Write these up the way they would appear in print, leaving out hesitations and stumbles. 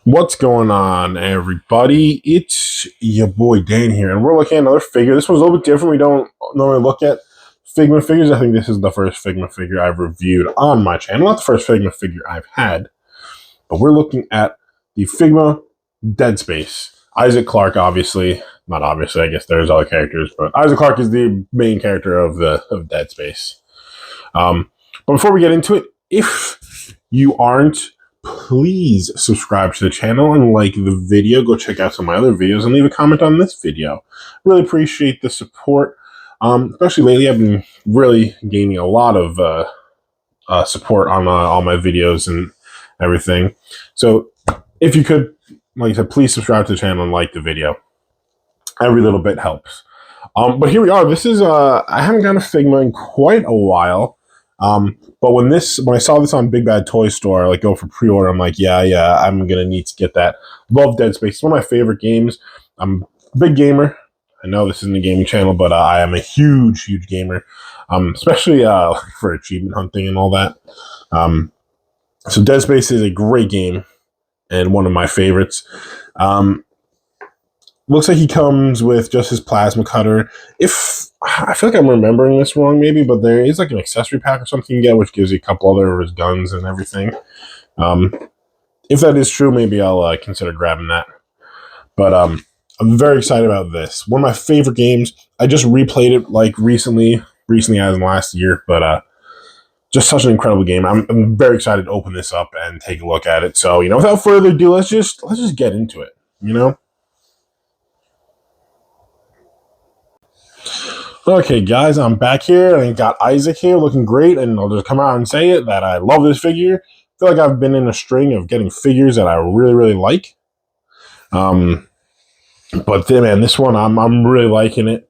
What's going on, everybody? It's your boy Dan here, and we're looking at another figure. This one's a little bit different. We don't normally look at Figma figures. I think this is the first Figma figure I've reviewed on my channel. Not the first Figma figure I've had, but we're looking at the Figma Dead Space. Isaac Clarke, obviously. Not obviously, I guess there's other characters, but Isaac Clarke is the main character of Dead Space. But before we get into it, if you aren't, please subscribe to the channel and like the video. Go check out some of my other videos and leave a comment on this video. Really appreciate the support. Especially lately, I've been really gaining a lot of support on all my videos and everything. So if you could, like I said, please subscribe to the channel and like the video. Every little bit helps. But here we are. This is I haven't gotten a Figma in quite a while. But when I saw this on Big Bad Toy Store, like go for pre-order, I'm like, yeah, I'm gonna need to get that. Love Dead Space. It's one of my favorite games. I'm a big gamer. I know this isn't a gaming channel, but I am a huge gamer. Especially for achievement hunting and all that. So Dead Space is a great game and one of my favorites. Looks like he comes with just his plasma cutter. If I feel like I'm remembering this wrong, maybe, but there is like an accessory pack or something you get, which gives you a couple other of his guns and everything. If that is true, maybe I'll consider grabbing that. But I'm very excited about this. One of my favorite games. I just replayed it like recently as in last year, but just such an incredible game. I'm very excited to open this up and take a look at it. So without further ado, let's just get into it. Okay, guys, I'm back here, and I got Isaac here looking great, and I'll just come out and say it that I love this figure. I feel like I've been in a string of getting figures that I really like. But then, man, this one, I'm really liking it.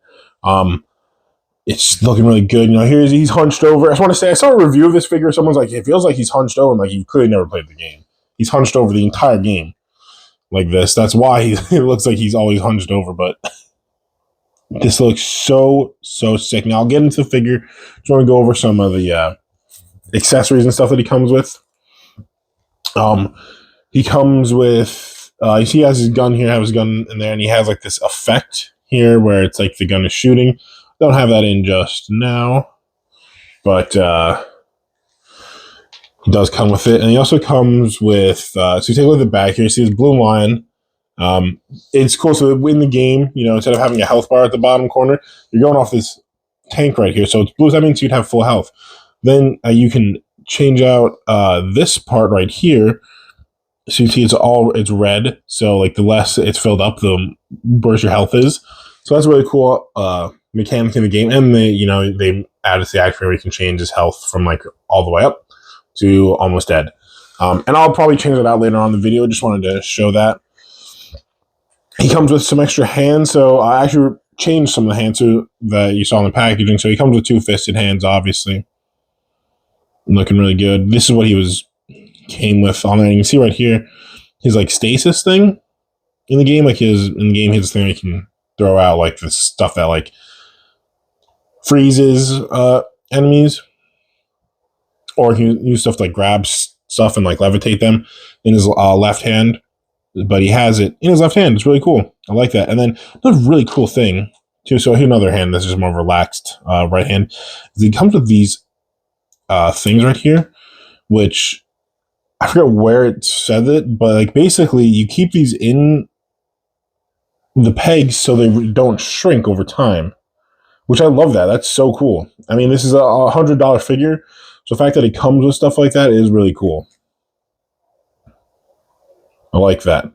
It's looking really good. He's hunched over. I just want to say, I saw a review of this figure. Someone's like, it feels like he's hunched over, like he clearly never played the game. He's hunched over the entire game like this. That's why it looks like he's always hunched over, but... This looks so sick. Now I'll get into the figure. Just want to go over some of the accessories and stuff that he comes with. He comes with you see he has his gun here, have his gun in there, and he has like this effect here where it's like the gun is shooting. Don't have that in just now, but he does come with it, and he also comes with. So you take a look at the back here. You see his blue line. It's cool. So in the game, instead of having a health bar at the bottom corner, you're going off this tank right here. So it's blue. That means you'd have full health. Then you can change out this part right here. So you see it's red. So like the less it's filled up, the worse your health is. So that's a really cool mechanic in the game. And they added the action where you can change his health from like all the way up to almost dead. And I'll probably change it out later on in the video. Just wanted to show that. He comes with some extra hands, so I actually changed some of the hands that you saw in the packaging. So he comes with two-fisted hands, obviously. Looking really good. This is what came with on there. You can see right here his like stasis thing in the game. He has this thing he can throw out like this stuff that like freezes enemies, or he can use stuff like grab stuff and like levitate them in his left hand. But he has it in his left hand. It's really cool. I like that. And then another really cool thing, too. So here's another hand that's just more relaxed right hand. He comes with these things right here, which I forget where it said it, but like basically you keep these in the pegs so they don't shrink over time, which I love that. That's so cool. I mean, this is a $100 figure, so the fact that it comes with stuff like that is really cool. I like that,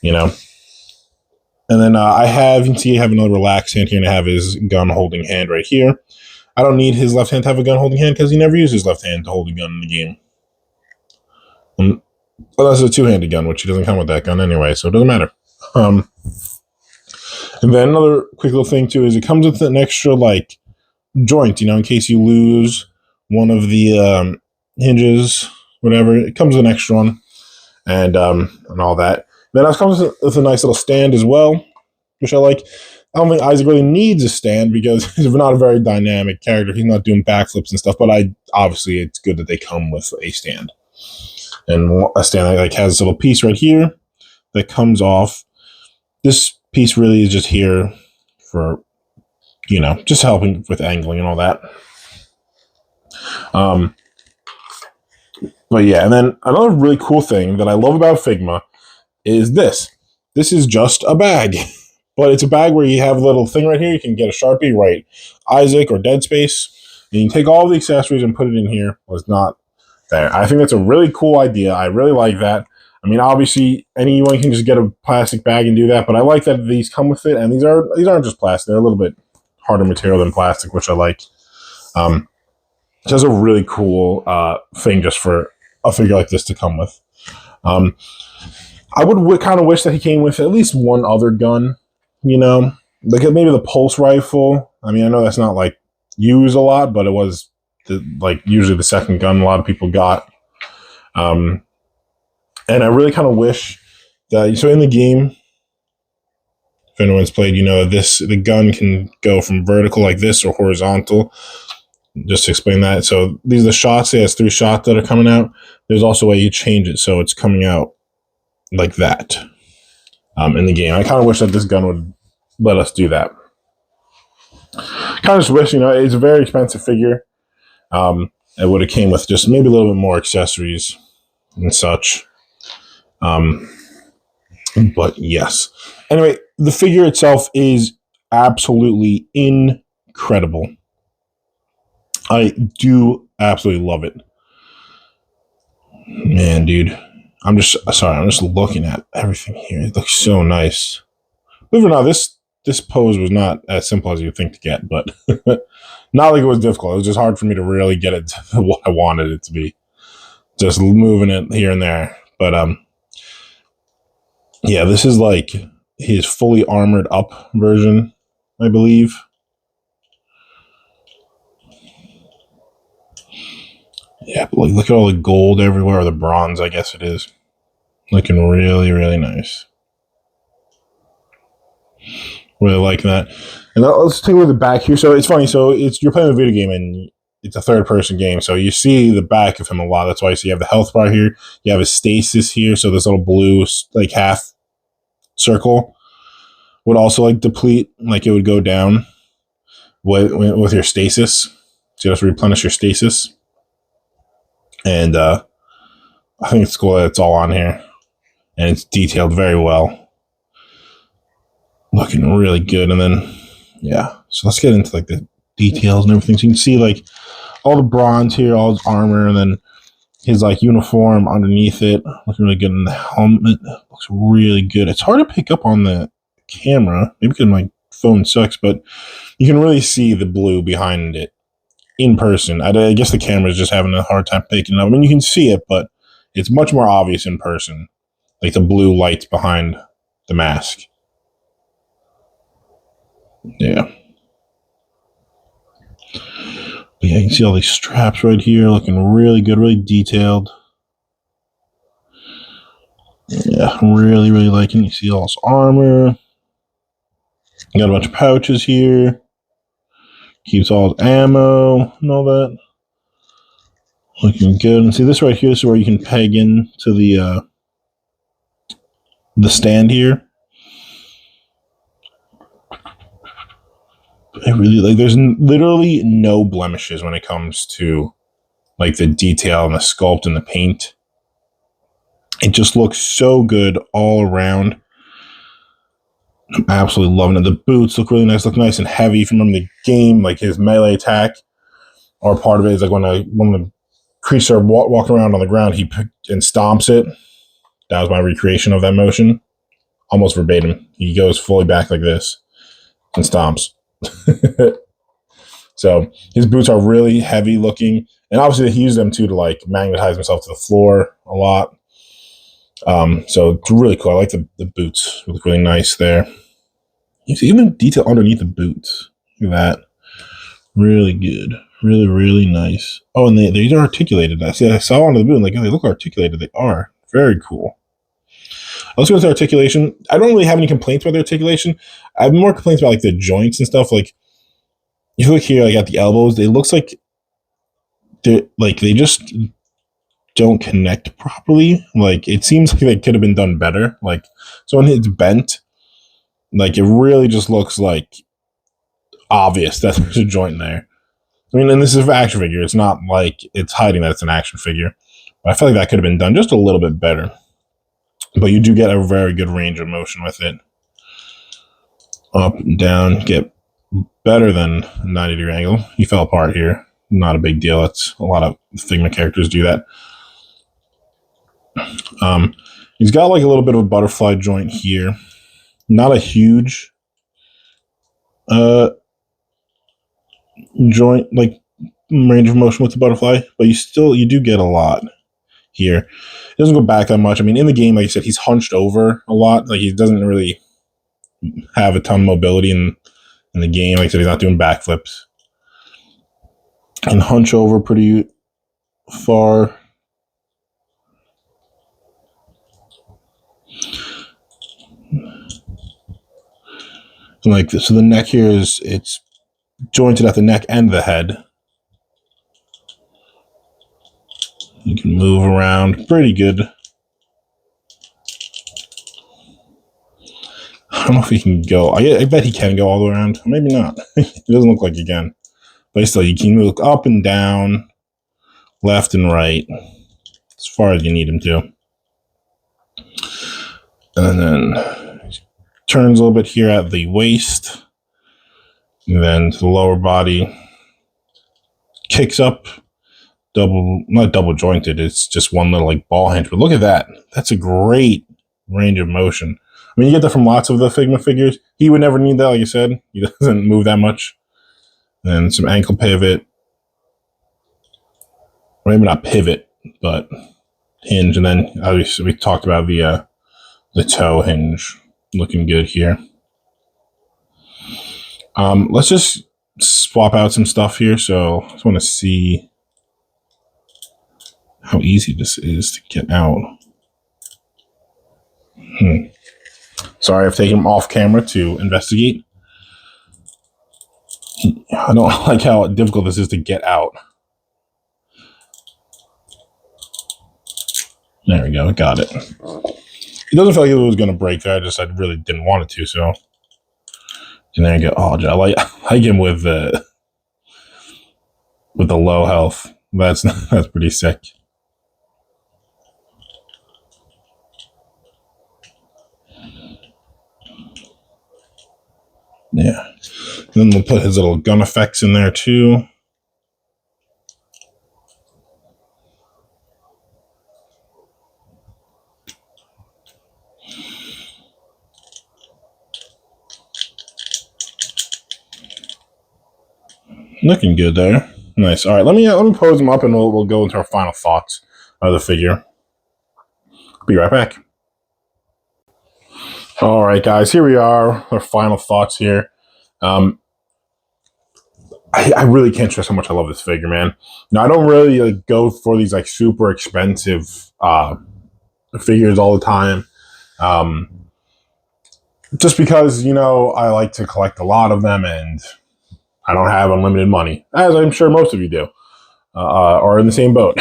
And then you can see I have another relaxed hand here, and I have his gun holding hand right here. I don't need his left hand to have a gun holding hand because he never uses his left hand to hold a gun in the game. Unless it's a two-handed gun, which he doesn't come with that gun anyway, so it doesn't matter. And then another quick little thing too is it comes with an extra like joint, in case you lose one of the hinges, whatever. It comes with an extra one. And all that. Then it comes with a nice little stand as well, which I like. I don't think Isaac really needs a stand because he's not a very dynamic character. He's not doing backflips and stuff, but obviously it's good that they come with a stand. and a stand that like has this little piece right here that comes off. This piece really is just here for, just helping with angling and all that. But yeah, and then another really cool thing that I love about Figma is this. This is just a bag, but it's a bag where you have a little thing right here. You can get a Sharpie, write Isaac or Dead Space, and you can take all the accessories and put it in here. Well, it's not there. I think that's a really cool idea. I really like that. I mean, obviously, anyone can just get a plastic bag and do that, but I like that these come with it, and these aren't just plastic. They're a little bit harder material than plastic, which I like. Just a really cool thing just for a figure like this to come with. I would kind of wish that he came with at least one other gun, like maybe the pulse rifle. I mean, I know that's not like used a lot, but it was usually the second gun a lot of people got. And I really kind of wish that, so in the game, if anyone's played, the gun can go from vertical like this or horizontal. Just to explain that. So these are the shots. It has 3 shots that are coming out. There's also a way you change it so it's coming out like that in the game. I kind of wish that this gun would let us do that. Kind of just wish, it's a very expensive figure. It would have came with just maybe a little bit more accessories and such. But yes. Anyway, the figure itself is absolutely incredible. I do absolutely love it. Man, dude. I'm just looking at everything here. It looks so nice. Believe it or not, this pose was not as simple as you'd think to get, but not like it was difficult. It was just hard for me to really get it to what I wanted it to be. Just moving it here and there. But yeah, this is like his fully armored up version, I believe. Yeah, but look at all the gold everywhere, or the bronze, I guess it is. Looking really, really nice. Really like that. And let's take a look at the back here. So it's funny. So you're playing a video game and it's a third-person game. So you see the back of him a lot. That's why you have the health bar here. You have his stasis here. So this little blue like half circle would also like deplete. Like it would go down with your stasis. So you have to replenish your stasis. And I think it's cool that it's all on here. And it's detailed very well. Looking really good. And then, yeah. So let's get into like the details and everything. So you can see like all the bronze here, all his armor, and then his like uniform underneath it. Looking really good. And the helmet looks really good. It's hard to pick up on the camera. Maybe because my phone sucks, but you can really see the blue behind it in person. I guess the camera is just having a hard time picking it up. I mean, you can see it, but it's much more obvious in person. Like the blue lights behind the mask. Yeah. But yeah, you can see all these straps right here looking really good, really detailed. Yeah, really, really liking it. You see all this armor. Got a bunch of pouches here. Keeps all his ammo and all that. Looking good. And see this right here, this is where you can peg in to the stand here. I really like, there's literally no blemishes when it comes to like the detail and the sculpt and the paint. It just looks so good all around. I'm absolutely loving it. The boots look really nice, look nice and heavy. If you remember the game, like his melee attack, or part of it is like when the creature walking around on the ground, he picked and stomps it. That was my recreation of that motion. Almost verbatim. He goes fully back like this and stomps. So his boots are really heavy looking. And obviously he used them too to like magnetize himself to the floor a lot. So it's really cool. I like the boots. They look really nice there. You see even detail underneath the boots. Look at that. Really good. Really, really nice. Oh, and they are articulated. I saw under the boot, like, oh, they look articulated. They are. Very cool. Let's go with the articulation. I don't really have any complaints about the articulation. I have more complaints about like the joints and stuff. Like, if you look here, like at the elbows, it looks like they just don't connect properly. Like, it seems like it could have been done better. Like, so when it's bent, like, it really just looks like obvious that there's a joint there. I mean, and this is an action figure. It's not like it's hiding that it's an action figure. But I feel like that could have been done just a little bit better. But you do get a very good range of motion with it. Up and down, get better than a 90-degree angle. He fell apart here. Not a big deal. That's a lot of Figma characters do that. He's got like a little bit of a butterfly joint here. Not a huge joint, like range of motion with the butterfly, but you do get a lot here. It doesn't go back that much. I mean, in the game, like I said, he's hunched over a lot. Like, he doesn't really have a ton of mobility in the game. Like I said, he's not doing backflips. And hunch over pretty far. And like this, so the neck here it's jointed at the neck and the head. You can move around pretty good. I don't know if he can go. I bet he can go all the way around. Maybe not. It doesn't look like he can. But still, you can move up and down, left and right, as far as you need him to. And then turns a little bit here at the waist. And then to the lower body. Kicks up. Not double jointed. It's just one little like ball hinge. But look at that. That's a great range of motion. I mean, you get that from lots of the Figma figures. He would never need that, like I said. He doesn't move that much. And some ankle pivot. Or maybe not pivot, but hinge. And then obviously we talked about the toe hinge. Looking good here. Let's just swap out some stuff here. So I just want to see how easy this is to get out. Sorry, I've taken him off camera to investigate. I don't like how difficult this is to get out. There we go, got it. It doesn't feel like it was going to break there. I really didn't want it to, so. And there you go. Oh, I like him with the low health. That's pretty sick. Yeah. And then we'll put his little gun effects in there too. Looking good there. Nice. All right, let me pose him up and we'll go into our final thoughts of the figure. Be right back. All right, guys, here we are. Our final thoughts here. I really can't stress how much I love this figure, man. Now, I don't really go for these like super expensive figures all the time. Just because, I like to collect a lot of them and I don't have unlimited money, as I'm sure most of you do, or in the same boat.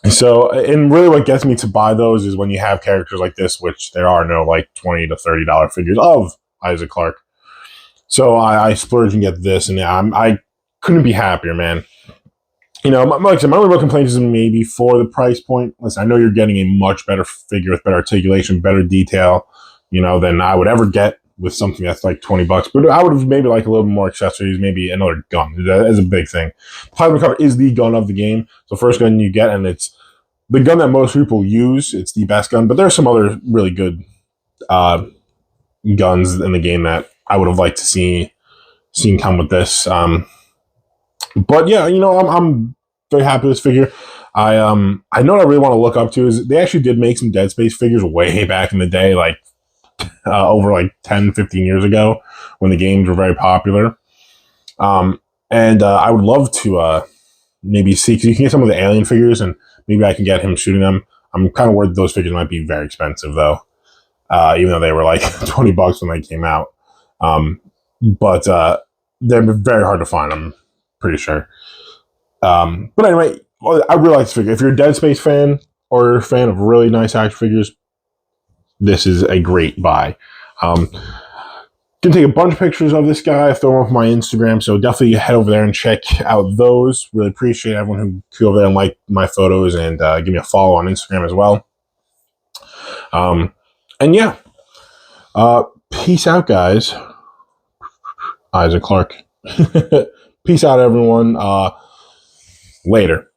So, and really what gets me to buy those is when you have characters like this, which there are no like $20 to $30 figures of Isaac Clarke. So I splurge and get this, and I couldn't be happier, man. Like I said, my only real complaint is maybe for the price point. Listen, I know you're getting a much better figure with better articulation, better detail, than I would ever get with something that's like $20. But I would have maybe like a little bit more accessories, maybe another gun. That is a big thing. Plasma cutter is the gun of the game. It's the first gun you get, and it's the gun that most people use. It's the best gun, but there's some other really good guns in the game that I would have liked to see come with this. But yeah, I'm very happy with this figure. I know what I really want to look up to is they actually did make some Dead Space figures way back in the day, like over like 10, 15 years ago when the games were very popular. And I would love to maybe see, because you can get some of the Alien figures and maybe I can get him shooting them. I'm kind of worried those figures might be very expensive though, even though they were like $20 when they came out. But they're very hard to find, I'm pretty sure. But anyway, well, I really like this figure. If you're a Dead Space fan or you're a fan of really nice action figures, this is a great buy. Can take a bunch of pictures of this guy, throw them off my Instagram, so definitely head over there and check out those. Really appreciate everyone who go over there and like my photos and give me a follow on Instagram as well. And yeah, peace out, guys. Isaac Clarke. Peace out, everyone. Later.